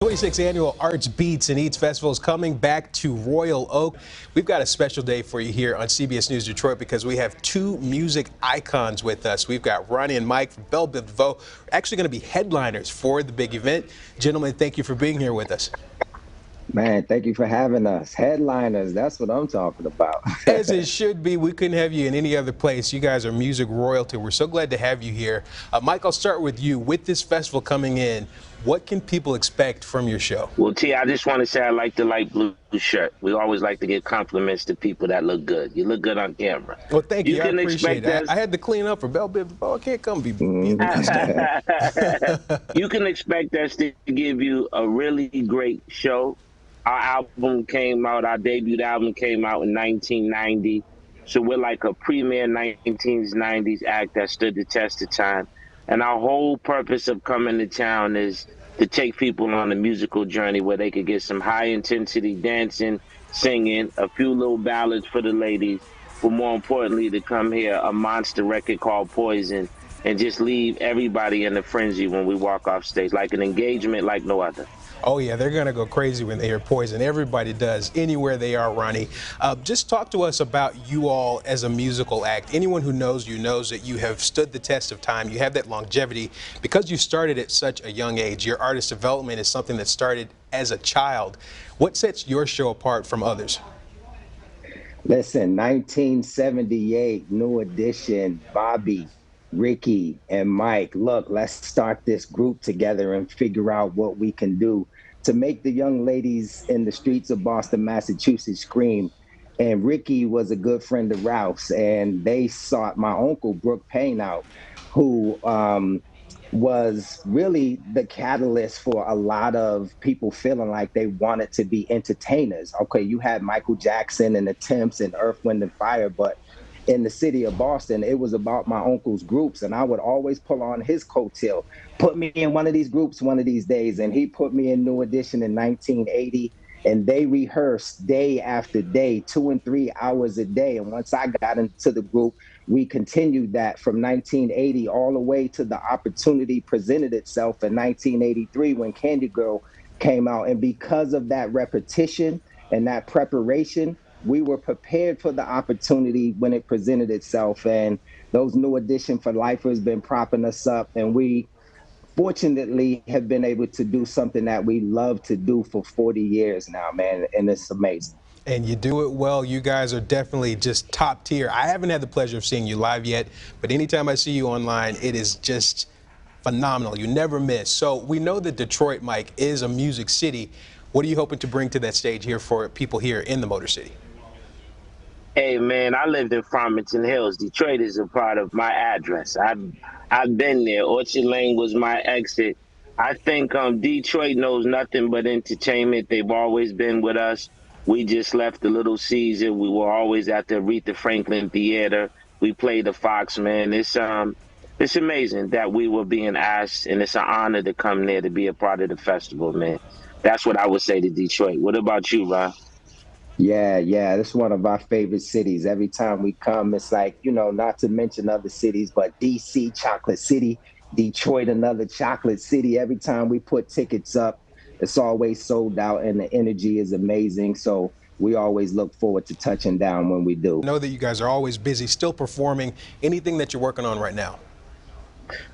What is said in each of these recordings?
26th annual Arts Beats and Eats Festival is coming back to Royal Oak. We've got a special day for you here on CBS News Detroit because we have two music icons with us. We've got Ronnie and Mike from Biv Devoe. We're actually going to be headliners for the big event. Gentlemen, thank you for being here with us. Man, thank you for having us. Headliners, that's what I'm talking about. As it should be. We couldn't have you in any other place. You guys are music royalty. We're so glad to have you here. Mike, I'll start with you. With this festival coming in, what can people expect from your show? Well, T, I just want to say I like the light blue shirt. We always like to give compliments to people that look good. You look good on camera. Well, thank you. I appreciate it. I had to clean up for Biv Devoe. I can't come be You can expect us to give you a really great show. Our debut album came out in 1990. So we're like a premier 1990s act that stood the test of time. And our whole purpose of coming to town is to take people on a musical journey where they could get some high-intensity dancing, singing, a few little ballads for the ladies, but more importantly, to come hear a monster record called Poison and just leave everybody in a frenzy when we walk off stage, like an engagement like no other. Oh, yeah, they're going to go crazy when they hear Poison. Everybody does, anywhere they are, Ronnie. Just talk to us about you all as a musical act. Anyone who knows you knows that you have stood the test of time. You have that longevity because you started at such a young age. Your artist development is something that started as a child. What sets your show apart from others? Listen, 1978, New Edition, Bobby, Ricky, and Mike. Look, let's start this group together and figure out what we can do to make the young ladies in the streets of Boston, Massachusetts scream. And Ricky was a good friend of Ralph's, and they sought my uncle, Brooke Payne, out, who was really the catalyst for a lot of people feeling like they wanted to be entertainers. Okay, you had Michael Jackson and the Temps and Earth, Wind, and Fire, but in the city of Boston, it was about my uncle's groups, and I would always pull on his coattail. Put me in one of these groups one of these days, and he put me in New Edition in 1980, and they rehearsed day after day, 2 and 3 hours a day. And once I got into the group, we continued that from 1980 all the way to the opportunity presented itself in 1983 when Candy Girl came out. And because of that repetition and that preparation, we were prepared for the opportunity when it presented itself. And those New Edition for Lifers been propping us up. And we fortunately have been able to do something that we love to do for 40 years now, man. And it's amazing. And you do it well. You guys are definitely just top tier. I haven't had the pleasure of seeing you live yet, but anytime I see you online, it is just phenomenal. You never miss. So we know that Detroit, Mike, is a music city. What are you hoping to bring to that stage here for people here in the Motor City? Hey, man, I lived in Farmington Hills. Detroit is a part of my address. I've been there. Orchard Lane was my exit. I think Detroit knows nothing but entertainment. They've always been with us. We just left the Little Caesar. We were always at the Aretha Franklin Theater. We played the Fox, man. It's amazing that we were being asked, and it's an honor to come there to be a part of the festival, man. That's what I would say to Detroit. What about you, Ron? Yeah, it's one of our favorite cities. Every time we come, it's like, not to mention other cities, but DC, Chocolate City, Detroit, another chocolate city. Every time we put tickets up, it's always sold out and the energy is amazing. So we always look forward to touching down when we do. I know that you guys are always busy, still performing. Anything that you're working on right now?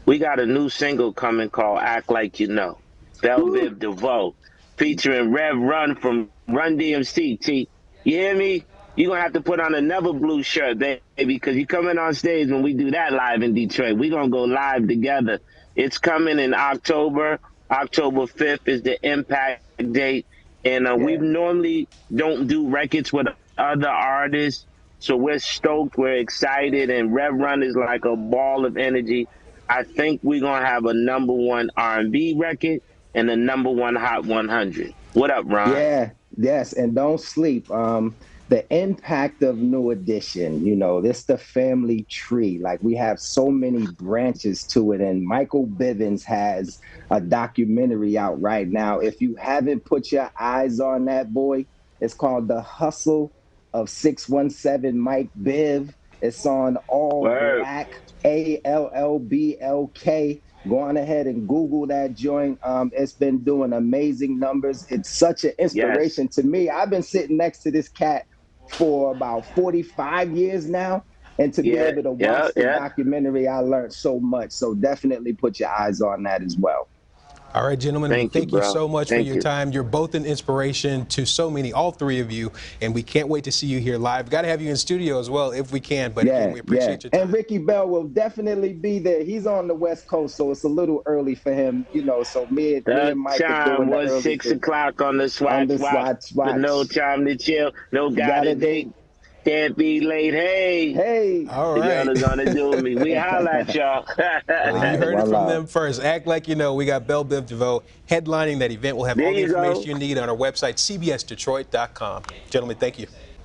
We got a new single coming called Act Like You Know. Biv Devoe, featuring Rev Run from Run DMC, T. You hear me? You're going to have to put on another blue shirt, baby, because you're coming on stage when we do that live in Detroit. We're going to go live together. It's coming in October. October 5th is the impact date. And we normally don't do records with other artists. So we're stoked. We're excited. And Rev Run is like a ball of energy. I think we're going to have a #1 R&B record and a #1 Hot 100. What up, Ron? Yeah, yes, and don't sleep. The impact of New Edition, this the family tree. Like, we have so many branches to it, and Michael Bivins has a documentary out right now. If you haven't put your eyes on that, boy, it's called The Hustle of 617 Mike Biv. It's on All Black, ALLBLK. Go on ahead and Google that joint. It's been doing amazing numbers. It's such an Yes. inspiration to me. I've been sitting next to this cat for about 45 years now. And to be Yeah, able to yeah, watch the yeah. documentary, I learned so much. So definitely put your eyes on that as well. All right, gentlemen, well, Thank you, thank you bro. so much for Thank your you. time. You're both an inspiration to so many, all three of you, and we can't wait to see you here live. Got to have you in studio as well if we can, but again, Yeah, we yeah. appreciate your And time. Ricky Bell will definitely be there. He's on the West Coast, so it's a little early for him, you know. So me The and Mike are time doing the was early six thing o'clock on the on swatch the watch. With watch. no time to chill, no You got got a a date? date, can't be late. Hey, Hey. All the girl right. is gonna do me. We holla at y'all. Well, All you right, heard it one from love. them first. Act like you know. We got Biv Devoe headlining that event. We'll have There all the you go. information you need on our website, cbsdetroit.com. Gentlemen, thank you.